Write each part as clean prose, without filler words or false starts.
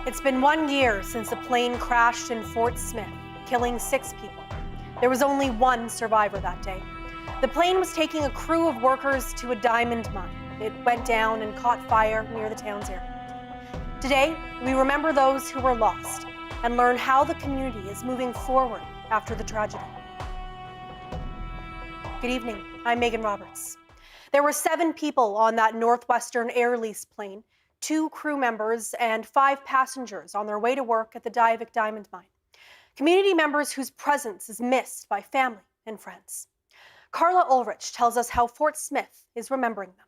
It's been 1 year since a plane crashed in Fort Smith, killing 6 people. There was only one survivor that day. The plane was taking a crew of workers to a diamond mine. It went down and caught fire near the town's airport. Today, we remember those who were lost and learn how the community is moving forward after the tragedy. Good evening, I'm Megan Roberts. There were 7 people on that Northwestern Air Lease plane, 2 crew members and 5 passengers on their way to work at the Diavik Diamond Mine. Community members whose presence is missed by family and friends. Carla Ulrich tells us how Fort Smith is remembering them.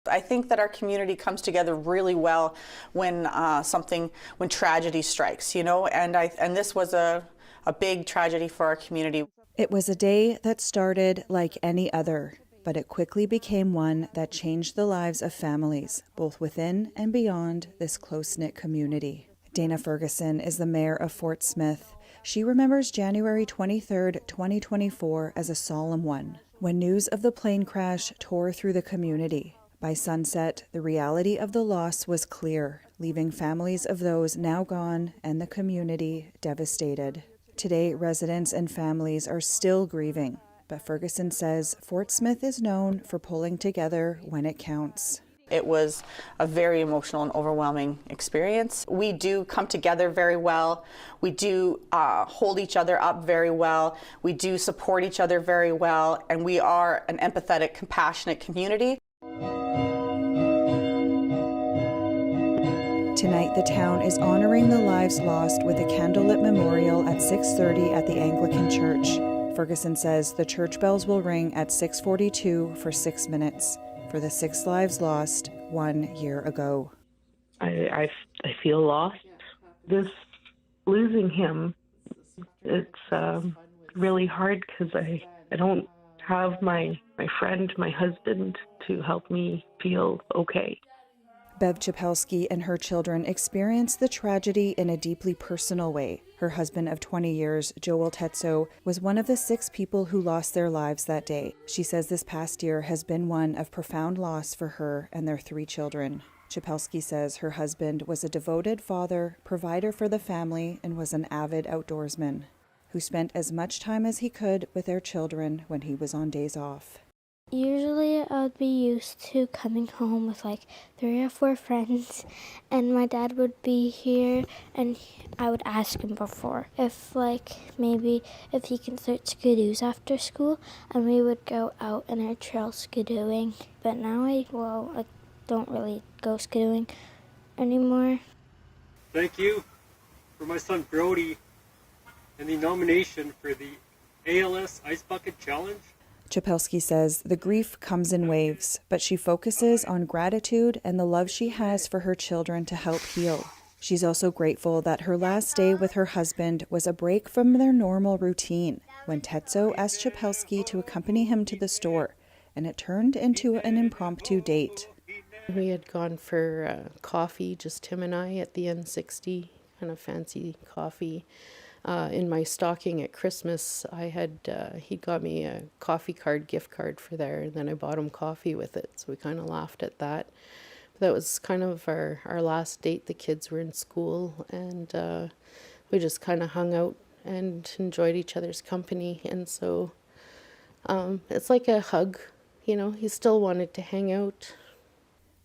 I think that our community comes together really well when tragedy strikes, and this was a big tragedy for our community. It was a day that started like any other, but it quickly became one that changed the lives of families, both within and beyond this close-knit community. Dana Ferguson is the mayor of Fort Smith. She remembers January 23rd, 2024 as a solemn one, when news of the plane crash tore through the community. By sunset, the reality of the loss was clear, leaving families of those now gone and the community devastated. Today, residents and families are still grieving, but Ferguson says Fort Smith is known for pulling together when it counts. It was a very emotional and overwhelming experience. We do come together very well. We do hold each other up very well. We do support each other very well. And we are an empathetic, compassionate community. Tonight, the town is honoring the lives lost with a candlelit memorial at 6:30 at the Anglican Church. Ferguson says the church bells will ring at 6:42 for 6 minutes for the 6 lives lost 1 year ago. I feel lost. Losing him, it's really hard because I don't have my friend, my husband, to help me feel okay. Bev Chapelski and her children experienced the tragedy in a deeply personal way. Her husband of 20 years, Joel Tetso, was one of the 6 people who lost their lives that day. She says this past year has been one of profound loss for her and their 3 children. Chapelski says her husband was a devoted father, provider for the family, and was an avid outdoorsman who spent as much time as he could with their children when he was on days off. Usually I would be used to coming home with like 3 or 4 friends, and my dad would be here and I would ask him before if maybe if he can start skidoos after school, and we would go out in our trail skidooing. But now I don't really go skidooing anymore. Thank you for my son Brody and the nomination for the ALS Ice Bucket Challenge. Chapelski says the grief comes in waves, but she focuses on gratitude and the love she has for her children to help heal. She's also grateful that her last day with her husband was a break from their normal routine when Tetso asked Chapelski to accompany him to the store, and it turned into an impromptu date. We had gone for coffee, just him and I, at the N60, kind of fancy coffee. In my stocking at Christmas, he got me a coffee card, gift card for there, and then I bought him coffee with it, so we kind of laughed at that. But that was kind of our last date. The kids were in school, and we just kind of hung out and enjoyed each other's company, and so it's like a hug, he still wanted to hang out.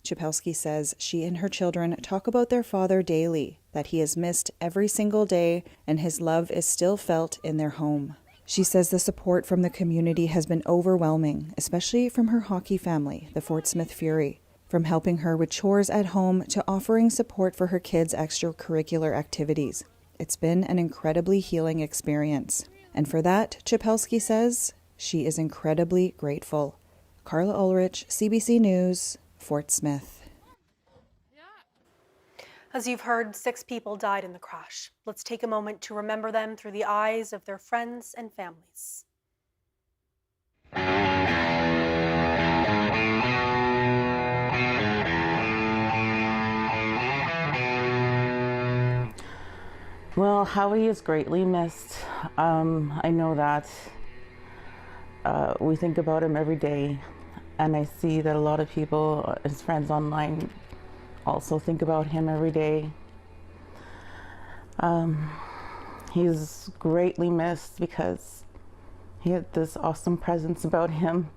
Chapelski says she and her children talk about their father daily, that he is missed every single day, and his love is still felt in their home. She says the support from the community has been overwhelming, especially from her hockey family, the Fort Smith Fury, from helping her with chores at home to offering support for her kids' extracurricular activities. It's been an incredibly healing experience, and for that, Chapelski says she is incredibly grateful. Carla Ulrich, CBC News, Fort Smith. As you've heard, 6 people died in the crash. Let's take a moment to remember them through the eyes of their friends and families. Well, Howie is greatly missed. I know that. We think about him every day. And I see that a lot of people, his friends online, also think about him every day. He's greatly missed because he had this awesome presence about him.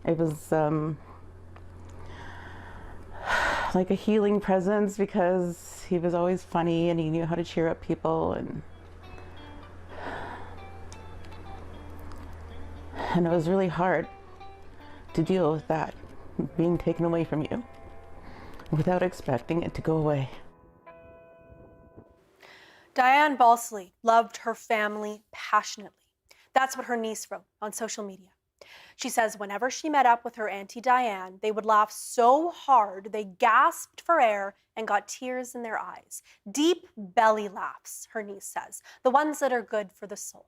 It was like a healing presence because he was always funny and he knew how to cheer up people, and it was really hard to deal with that being taken away from you without expecting it to go away. Diane Balsley loved her family passionately. That's what her niece wrote on social media. She says whenever she met up with her Auntie Diane, they would laugh so hard they gasped for air and got tears in their eyes. Deep belly laughs, her niece says, the ones that are good for the soul.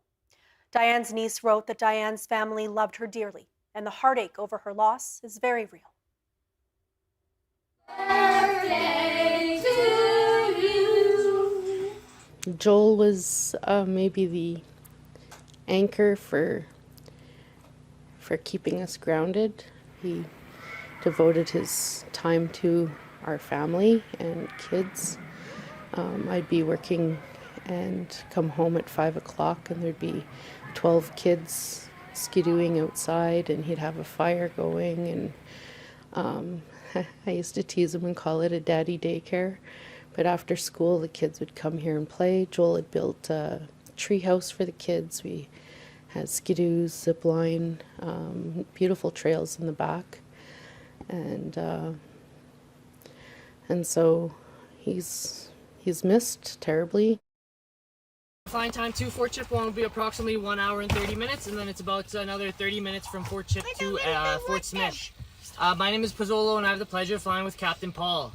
Diane's niece wrote that Diane's family loved her dearly, and the heartache over her loss is very real. Birthday to you. Joel was maybe the anchor for keeping us grounded. He devoted his time to our family and kids. I'd be working and come home at 5 o'clock and there'd be 12 kids skidooing outside, and he'd have a fire going, and I used to tease him and call it a daddy daycare. But after school, the kids would come here and play. Joel had built a tree house for the kids. We had skidoos, zip line, beautiful trails in the back, and so he's missed terribly. Flying time to Fort Chipewyan will be approximately 1 hour and 30 minutes, and then it's about another 30 minutes from Fort Chip to Fort Smith. My name is Pozzolo, and I have the pleasure of flying with Captain Paul.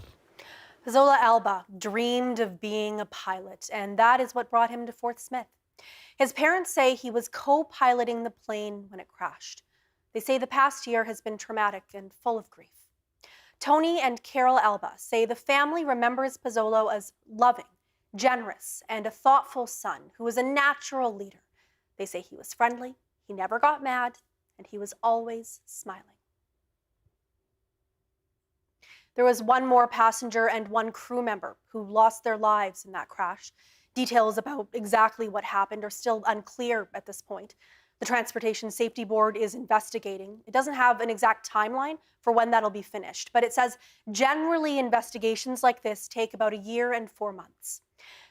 Zola Alba dreamed of being a pilot, and that is what brought him to Fort Smith. His parents say he was co-piloting the plane when it crashed. They say the past year has been traumatic and full of grief. Tony and Carol Alba say the family remembers Pozzolo as loving, generous, and a thoughtful son who was a natural leader. They say he was friendly, he never got mad, and he was always smiling. There was one more passenger and one crew member who lost their lives in that crash. Details about exactly what happened are still unclear at this point. The Transportation Safety Board is investigating. It doesn't have an exact timeline for when that'll be finished, but it says generally investigations like this take about 1 year and 4 months.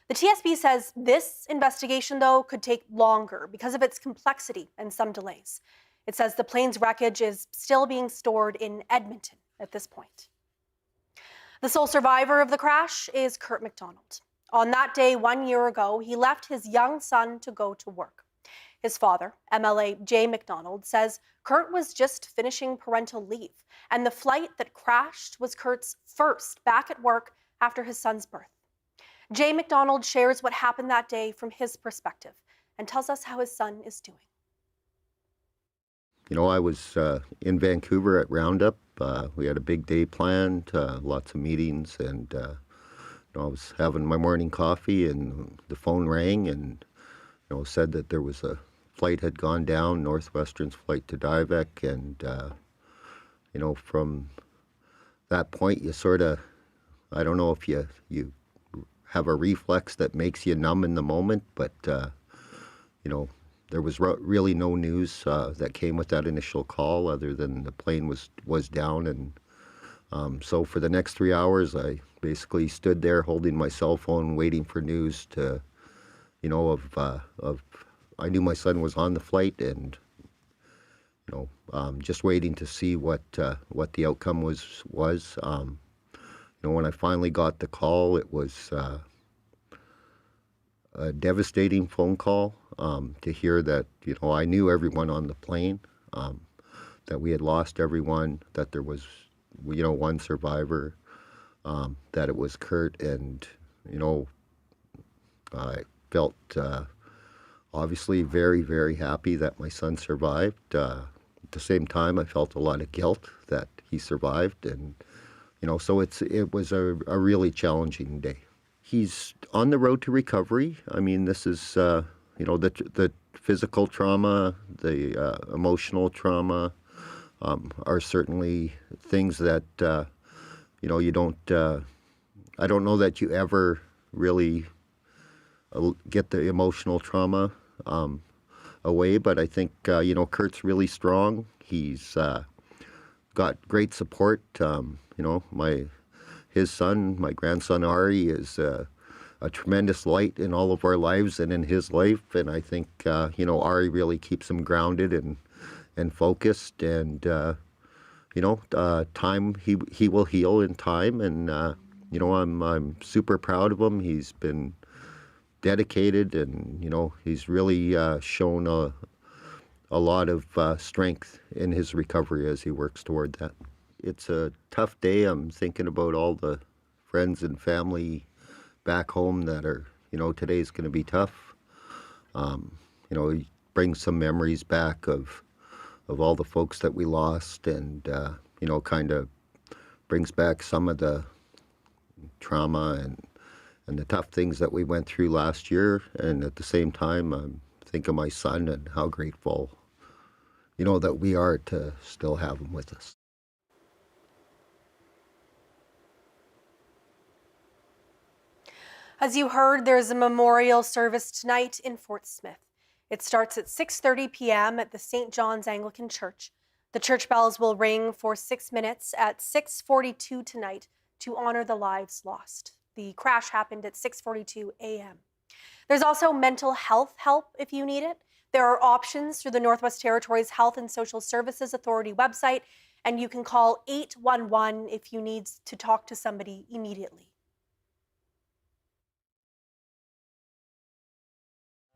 The TSB says this investigation, though, could take longer because of its complexity and some delays. It says the plane's wreckage is still being stored in Edmonton at this point. The sole survivor of the crash is Kurt McDonald. On that day 1 year ago, he left his young son to go to work. His father, MLA Jay McDonald, says Kurt was just finishing parental leave, and the flight that crashed was Kurt's first back at work after his son's birth. Jay McDonald shares what happened that day from his perspective and tells us how his son is doing. You know, I was in Vancouver at Roundup. We had a big day planned, lots of meetings, and I was having my morning coffee, and the phone rang, and said that there was a flight had gone down, Northwestern's flight to Divek, and from that point, you sort of, I don't know if you have a reflex that makes you numb in the moment, but there was really no news that came with that initial call other than the plane was down, and so for the next 3 hours, I basically stood there holding my cell phone, waiting for news to, I knew my son was on the flight, and just waiting to see what the outcome was. When I finally got the call, it was a devastating phone call to hear that I knew everyone on the plane, that we had lost everyone, that there was one survivor, that it was Kurt, and I felt obviously very, very happy that my son survived. At the same time, I felt a lot of guilt that he survived, and so it was a really challenging day. He's on the road to recovery. I mean, this is the physical trauma, the emotional trauma are certainly things that you don't I don't know that you ever really get the emotional trauma away, but I think, Kurt's really strong. He's got great support. His son, my grandson Ari, is a tremendous light in all of our lives and in his life. And I think, Ari really keeps him grounded and focused. And, time, he will heal in time. And, I'm super proud of him. He's been dedicated and, he's really shown a lot of strength in his recovery as he works toward that. It's a tough day. I'm thinking about all the friends and family back home that are, today's going to be tough. It brings some memories back of all the folks that we lost and, kind of brings back some of the trauma and the tough things that we went through last year. And at the same time, I'm thinking of my son and how grateful, that we are to still have him with us. As you heard, there's a memorial service tonight in Fort Smith. It starts at 6:30 p.m. at the St. John's Anglican Church. The church bells will ring for 6 minutes at 6:42 tonight to honor the lives lost. The crash happened at 6:42 a.m. There's also mental health help if you need it. There are options through the Northwest Territories Health and Social Services Authority website, and you can call 811 if you need to talk to somebody immediately.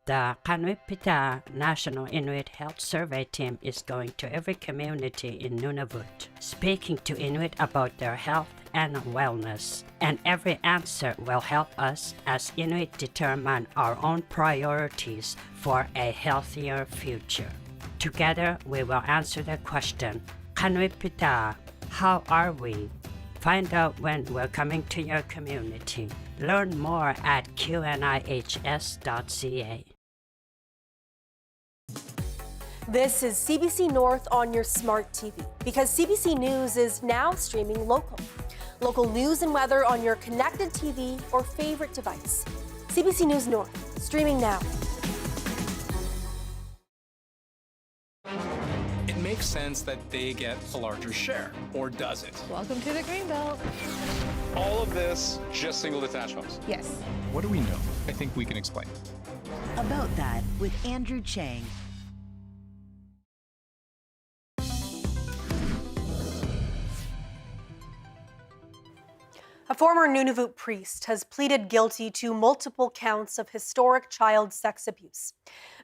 The Kanwipita National Inuit Health Survey team is going to every community in Nunavut, speaking to Inuit about their health and wellness. And every answer will help us as Inuit determine our own priorities for a healthier future. Together, we will answer the question, Kanwipita, how are we? Find out when we're coming to your community. Learn more at qnihs.ca. This is CBC North on your smart TV, because CBC News is now streaming local. Local news and weather on your connected TV or favorite device. CBC News North, streaming now. It makes sense that they get a larger share, or does it? Welcome to the Greenbelt. All of this, just single detached homes? Yes. What do we know? I think we can explain. About that with Andrew Chang. A former Nunavut priest has pleaded guilty to multiple counts of historic child sex abuse.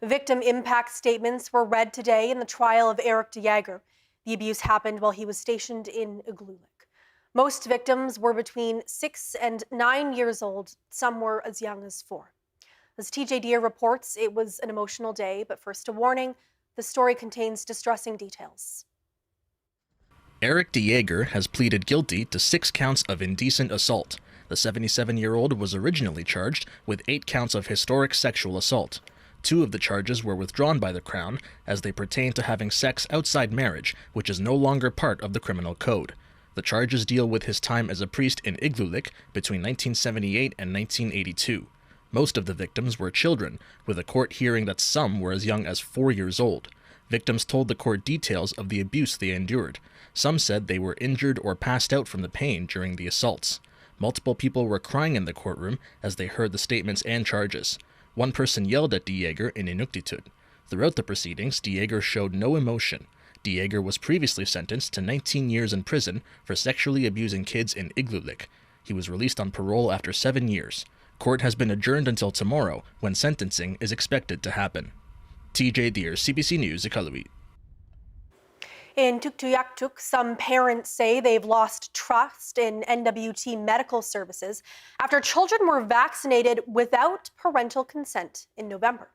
Victim impact statements were read today in the trial of Eric DeJager. The abuse happened while he was stationed in Igloolik. Most victims were between 6 and 9 years old. Some were as young as 4. As TJ Deere reports, it was an emotional day, but first a warning, the story contains distressing details. Eric DeJager has pleaded guilty to 6 counts of indecent assault. The 77-year-old was originally charged with 8 counts of historic sexual assault. 2 of the charges were withdrawn by the Crown as they pertain to having sex outside marriage, which is no longer part of the criminal code. The charges deal with his time as a priest in Igloolik between 1978 and 1982. Most of the victims were children, with a court hearing that some were as young as 4 years old. Victims told the court details of the abuse they endured. Some said they were injured or passed out from the pain during the assaults. Multiple people were crying in the courtroom as they heard the statements and charges. One person yelled at DeJager in Inuktitut. Throughout the proceedings, DeJager showed no emotion. DeJager was previously sentenced to 19 years in prison for sexually abusing kids in Igloolik. He was released on parole after 7 years. Court has been adjourned until tomorrow, when sentencing is expected to happen. TJ Deere, CBC News, Iqaluit. In Tuktoyaktuk, some parents say they've lost trust in NWT medical services after children were vaccinated without parental consent in November.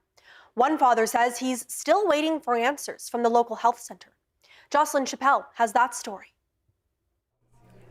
One father says he's still waiting for answers from the local health center. Jocelyn Chappelle has that story.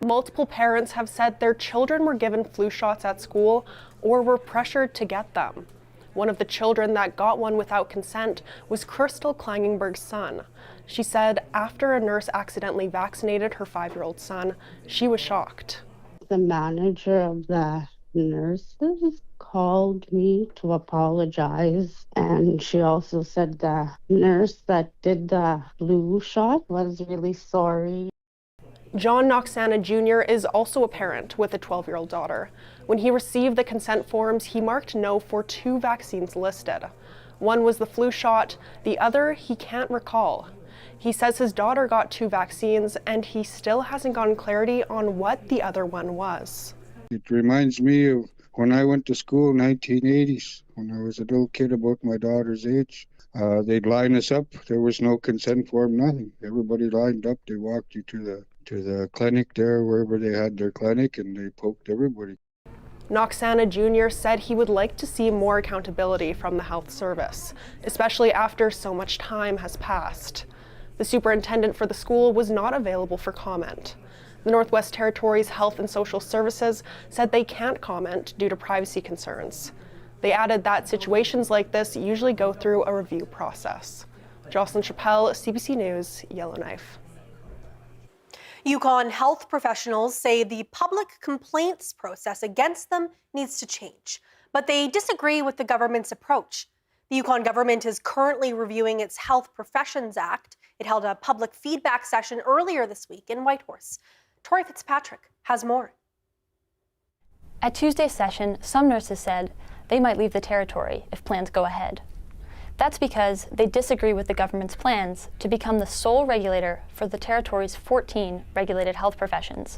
Multiple parents have said their children were given flu shots at school or were pressured to get them. One of the children that got one without consent was Crystal Klangenberg's son. She said after a nurse accidentally vaccinated her 5-year-old son, she was shocked. the manager of the nurses called me to apologize, and she also said the nurse that did the flu shot was really sorry. John Noxana Jr. is also a parent with a 12-year-old daughter. When he received the consent forms, he marked no for 2 vaccines listed. One was the flu shot, the other he can't recall. He says his daughter got 2 vaccines and he still hasn't gotten clarity on what the other one was. It reminds me of when I went to school in 1980s, when I was a little kid about my daughter's age. They'd line us up. There was no consent form, nothing. Everybody lined up. They walked you to the clinic there, wherever they had their clinic, and they poked everybody. Noxana Jr. said he would like to see more accountability from the health service, especially after so much time has passed. The superintendent for the school was not available for comment. The Northwest Territories Health and Social Services said they can't comment due to privacy concerns. They added that situations like this usually go through a review process. Jocelyn Chappelle, CBC News, Yellowknife. Yukon health professionals say the public complaints process against them needs to change, but they disagree with the government's approach. The Yukon government is currently reviewing its Health Professions Act. It held a public feedback session earlier this week in Whitehorse. Tori Fitzpatrick has more. At Tuesday's session, some nurses said they might leave the territory if plans go ahead. That's because they disagree with the government's plans to become the sole regulator for the territory's 14 regulated health professions.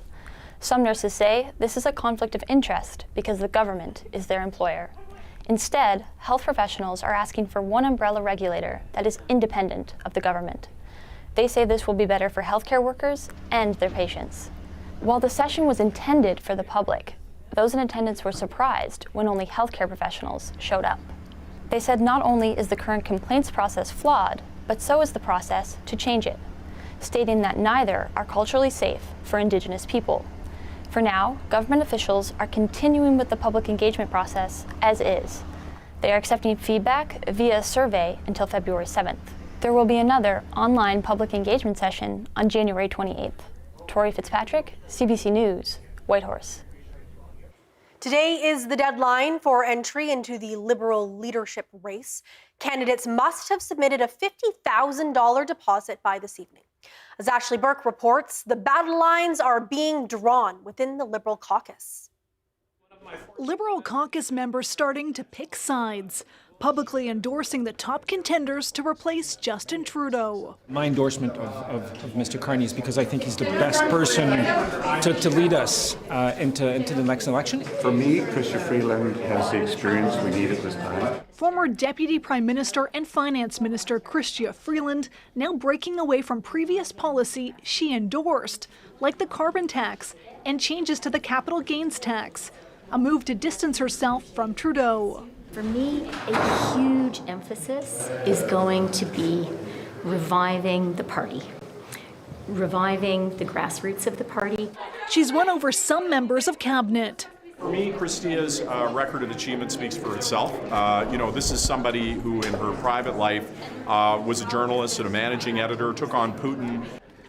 Some nurses say this is a conflict of interest because the government is their employer. Instead, health professionals are asking for one umbrella regulator that is independent of the government. They say this will be better for healthcare workers and their patients. While the session was intended for the public, those in attendance were surprised when only healthcare professionals showed up. They said not only is the current complaints process flawed, but so is the process to change it, stating that neither are culturally safe for Indigenous people. For now, government officials are continuing with the public engagement process as is. They are accepting feedback via a survey until February 7th. There will be another online public engagement session on January 28th. Tori Fitzpatrick, CBC News, Whitehorse. Today is the deadline for entry into the Liberal leadership race. Candidates must have submitted a $50,000 deposit by this evening. As Ashley Burke reports, the battle lines are being drawn within the Liberal caucus. Liberal caucus members starting to pick sides, publicly endorsing the top contenders to replace Justin Trudeau. My endorsement of Mr. Carney is because I think he's the best person to lead us into the next election. For me, Chrystia Freeland has the experience we need at this time. Former Deputy Prime Minister and Finance Minister Chrystia Freeland now breaking away from previous policy she endorsed, like the carbon tax and changes to the capital gains tax, a move to distance herself from Trudeau. For me, a huge emphasis is going to be reviving the party, reviving the grassroots of the party. She's won over some members of cabinet. For me, Christia's record of achievement speaks for itself. This is somebody who in her private life was a journalist and a managing editor, took on Putin.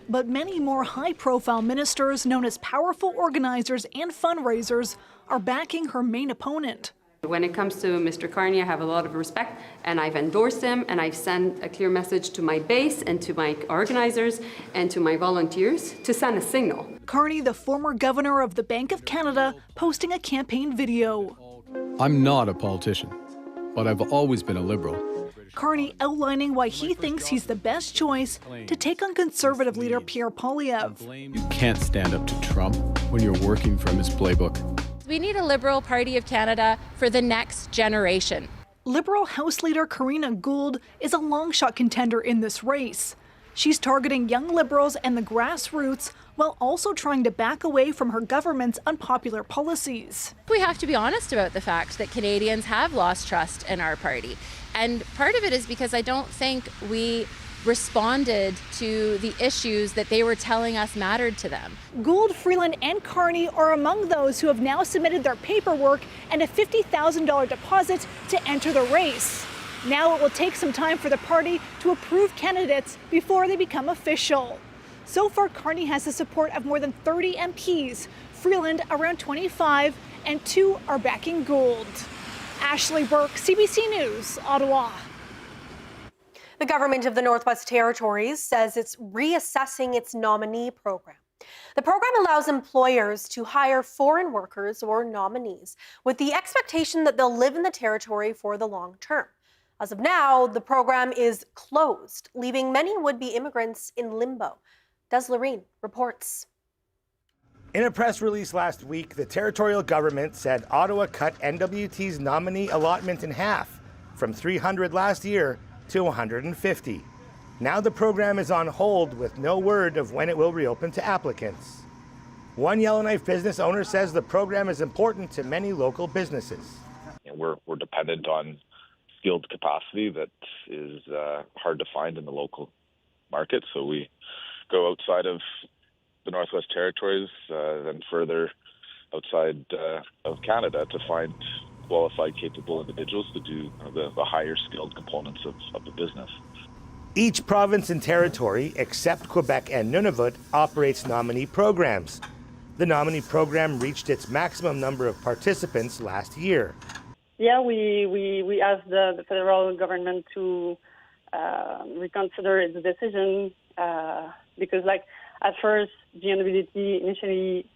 But many more high-profile ministers known as powerful organizers and fundraisers are backing her main opponent. When it comes to Mr. Carney, I have a lot of respect, and I've endorsed him, and I've sent a clear message to my base and to my organizers and to my volunteers to send a signal. Carney, the former governor of the Bank of Canada, posting a campaign video. I'm not a politician, but I've always been a Liberal. Carney outlining why he thinks he's the best choice to take on Conservative leader Pierre Poilievre. You can't stand up to Trump when you're working from his playbook. We need a Liberal Party of Canada for the next generation. Liberal House Leader Karina Gould is a long-shot contender in this race. She's targeting young Liberals and the grassroots while also trying to back away from her government's unpopular policies. We have to be honest about the fact that Canadians have lost trust in our party. And part of it is because I don't think we responded to the issues that they were telling us mattered to them. Gould, Freeland, and Carney are among those who have now submitted their paperwork and a $50,000 deposit to enter the race. Now it will take some time for the party to approve candidates before they become official. So far, Carney has the support of more than 30 MPs, Freeland around 25, and 2 are backing gold. Ashley Burke, CBC News, Ottawa. The government of the Northwest Territories says it's reassessing its nominee program. The program allows employers to hire foreign workers or nominees with the expectation that they'll live in the territory for the long term. As of now, the program is closed, leaving many would-be immigrants in limbo. Des Loreen reports. In a press release last week, the territorial government said Ottawa cut NWT's nominee allotment in half, from 300 last year to 150. Now the program is on hold with no word of when it will reopen to applicants. One Yellowknife business owner says the program is important to many local businesses. We're dependent on skilled capacity that is hard to find in the local market, so we go outside of the Northwest Territories, then further outside of Canada to find qualified, capable individuals to do the higher skilled components of the business. Each province and territory, except Quebec and Nunavut, operates nominee programs. The nominee program reached its maximum number of participants last year. Yeah, we asked the federal government to reconsider its decision because, at first, GNWT initially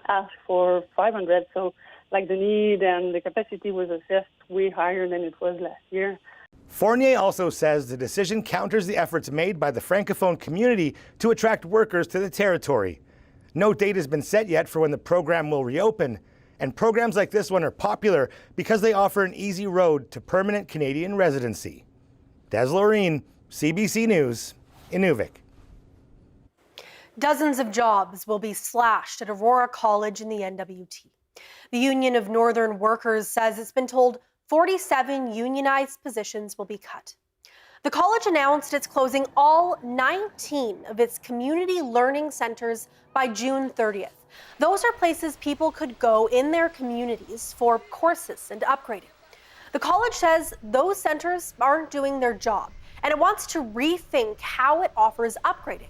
asked for 500, so the need and the capacity was assessed way higher than it was last year. Fournier also says the decision counters the efforts made by the Francophone community to attract workers to the territory. No date has been set yet for when the program will reopen, and programs like this one are popular because they offer an easy road to permanent Canadian residency. Des Loreen, CBC News, Inuvik. Dozens of jobs will be slashed at Aurora College in the NWT. The Union of Northern Workers says it's been told 47 unionized positions will be cut. The college announced it's closing all 19 of its community learning centers by June 30th. Those are places people could go in their communities for courses and upgrading. The college says those centers aren't doing their job, and it wants to rethink how it offers upgrading.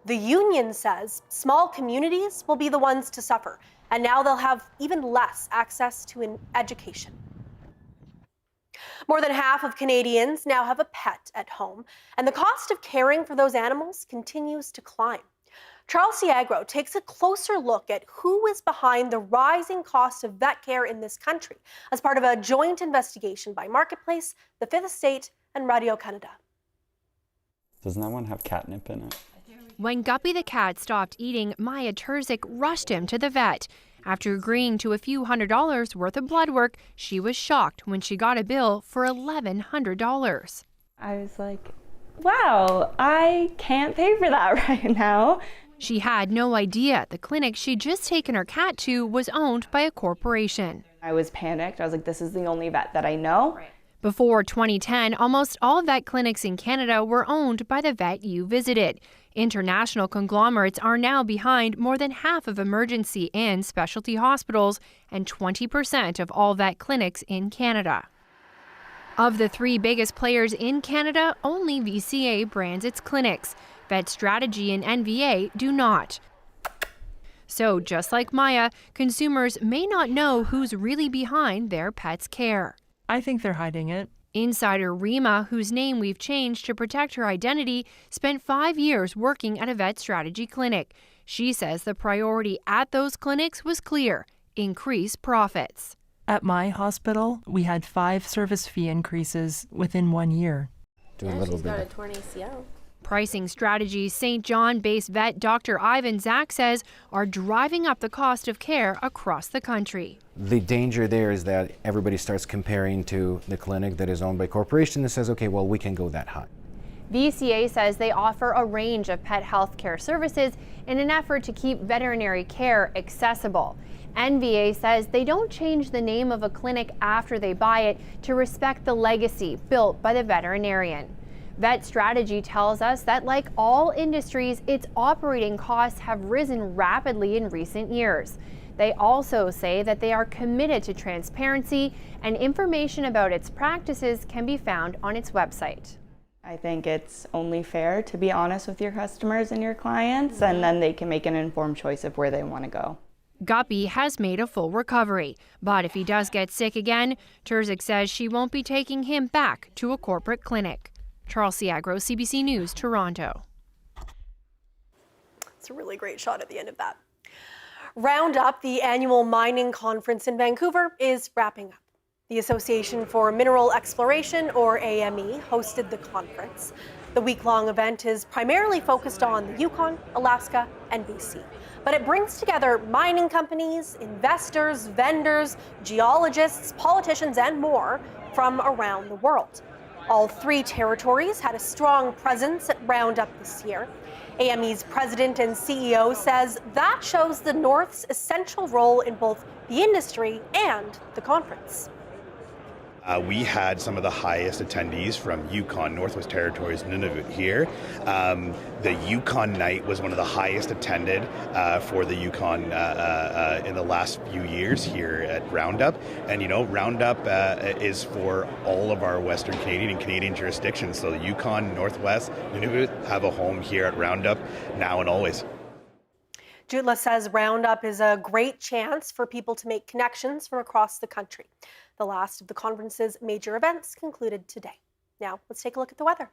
The union says small communities will be the ones to suffer, and now they'll have even less access to an education. More than half of Canadians now have a pet at home, and the cost of caring for those animals continues to climb. Charles Siagro takes a closer look at who is behind the rising cost of vet care in this country as part of a joint investigation by Marketplace, the Fifth Estate, and Radio-Canada. Doesn't that one have catnip in it? When Guppy the cat stopped eating, Maya Terzic rushed him to the vet. After agreeing to a few $100s worth of blood work, she was shocked when she got a bill for $1,100. I was like, wow, I can't pay for that right now. She had no idea the clinic she'd just taken her cat to was owned by a corporation. I was panicked. I was like, this is the only vet that I know. Before 2010, almost all vet clinics in Canada were owned by the vet you visited. International conglomerates are now behind more than half of emergency and specialty hospitals and 20% of all vet clinics in Canada. Of the 3 biggest players in Canada, only VCA brands its clinics. Vet Strategy and NVA do not. So just like Maya, consumers may not know who's really behind their pet's care. I think they're hiding it. Insider Rima, whose name we've changed to protect her identity, spent 5 years working at a Vet Strategy clinic. She says the priority at those clinics was clear: increase profits. At my hospital, we had 5 service fee increases within 1 year. Do a little she's bit. got a torn ACL. Pricing strategies St. John-based vet Dr. Ivan Zach says are driving up the cost of care across the country. The danger there is that everybody starts comparing to the clinic that is owned by a corporation that says, okay, well, we can go that high. VCA says they offer a range of pet health care services in an effort to keep veterinary care accessible. NVA says they don't change the name of a clinic after they buy it to respect the legacy built by the veterinarian. Vet Strategy tells us that, like all industries, its operating costs have risen rapidly in recent years. They also say that they are committed to transparency, and information about its practices can be found on its website. I think it's only fair to be honest with your customers and your clients, and then they can make an informed choice of where they want to go. Guppy has made a full recovery, but if he does get sick again, Terzic says she won't be taking him back to a corporate clinic. Charles Siagro, CBC News, Toronto. It's a really great shot at the end of that. Roundup, the annual mining conference in Vancouver, is wrapping up. The Association for Mineral Exploration, or AME, hosted the conference. The week-long event is primarily focused on the Yukon, Alaska, and BC. But it brings together mining companies, investors, vendors, geologists, politicians, and more from around the world. All 3 territories had a strong presence at Roundup this year. AME's president and CEO says that shows the North's essential role in both the industry and the conference. We had some of the highest attendees from Yukon, Northwest Territories, Nunavut here. The Yukon night was one of the highest attended for the Yukon in the last few years here at Roundup. And, you know, Roundup is for all of our Western Canadian and Canadian jurisdictions. So the Yukon, Northwest, Nunavut have a home here at Roundup now and always. Jutla says Roundup is a great chance for people to make connections from across the country. The last of the conference's major events concluded today. Now, let's take a look at the weather.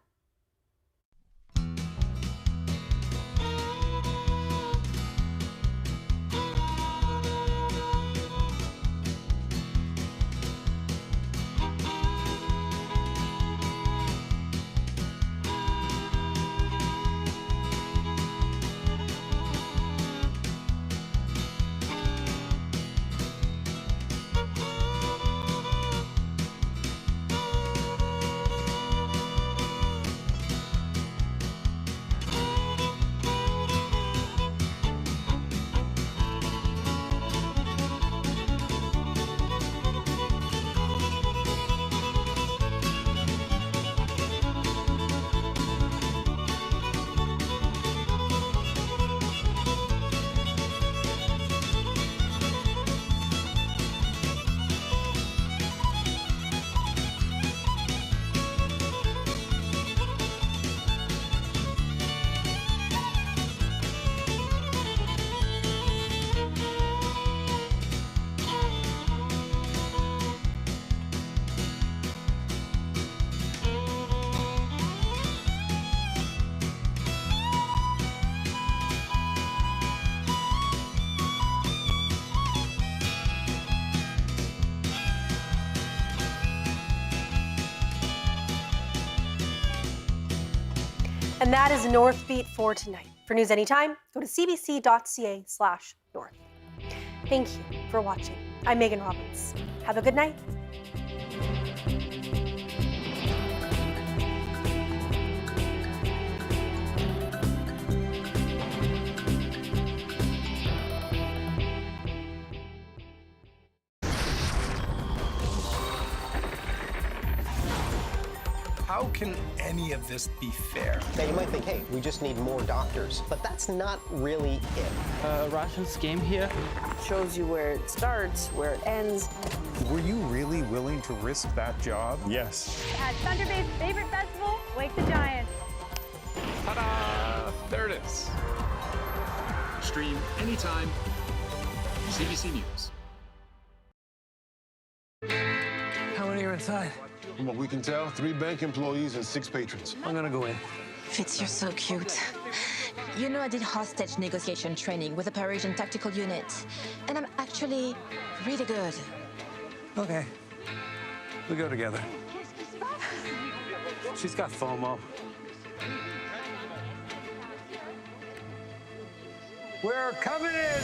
And that is Northbeat for tonight. For news anytime, go to cbc.ca/north. Thank you for watching. I'm Megan Robbins. Have a good night. How can any of this be fair? Now you might think, hey, we just need more doctors, but that's not really it. Russian scheme here shows you where it starts, where it ends. Were you really willing to risk that job? Yes. At Thunder Bay's favorite festival, Wake the Giant. Ta-da! There it is. Stream anytime. CBC News. How many are inside? From what we can tell, 3 bank employees and 6 patrons. I'm gonna go in. Fitz, you're so cute. You know, I did hostage negotiation training with a Parisian tactical unit, and I'm actually really good. Okay. We go together. She's got FOMO. We're coming in!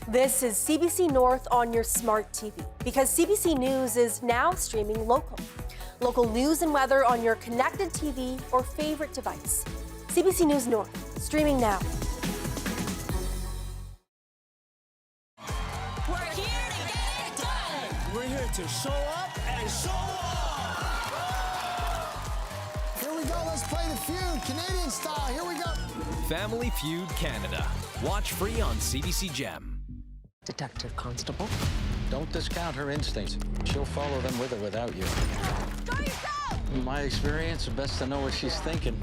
This is CBC North on your smart TV, because CBC News is now streaming local. Local news and weather on your connected TV or favorite device. CBC News North, streaming now. We're here to get it done! We're here to show up and show off! Here we go, let's play the feud, Canadian style, here we go! Family Feud Canada. Watch free on CBC Gem. Detective Constable. Don't discount her instincts. She'll follow them with or without you. Go yourself! In my experience, it's best to know what she's thinking.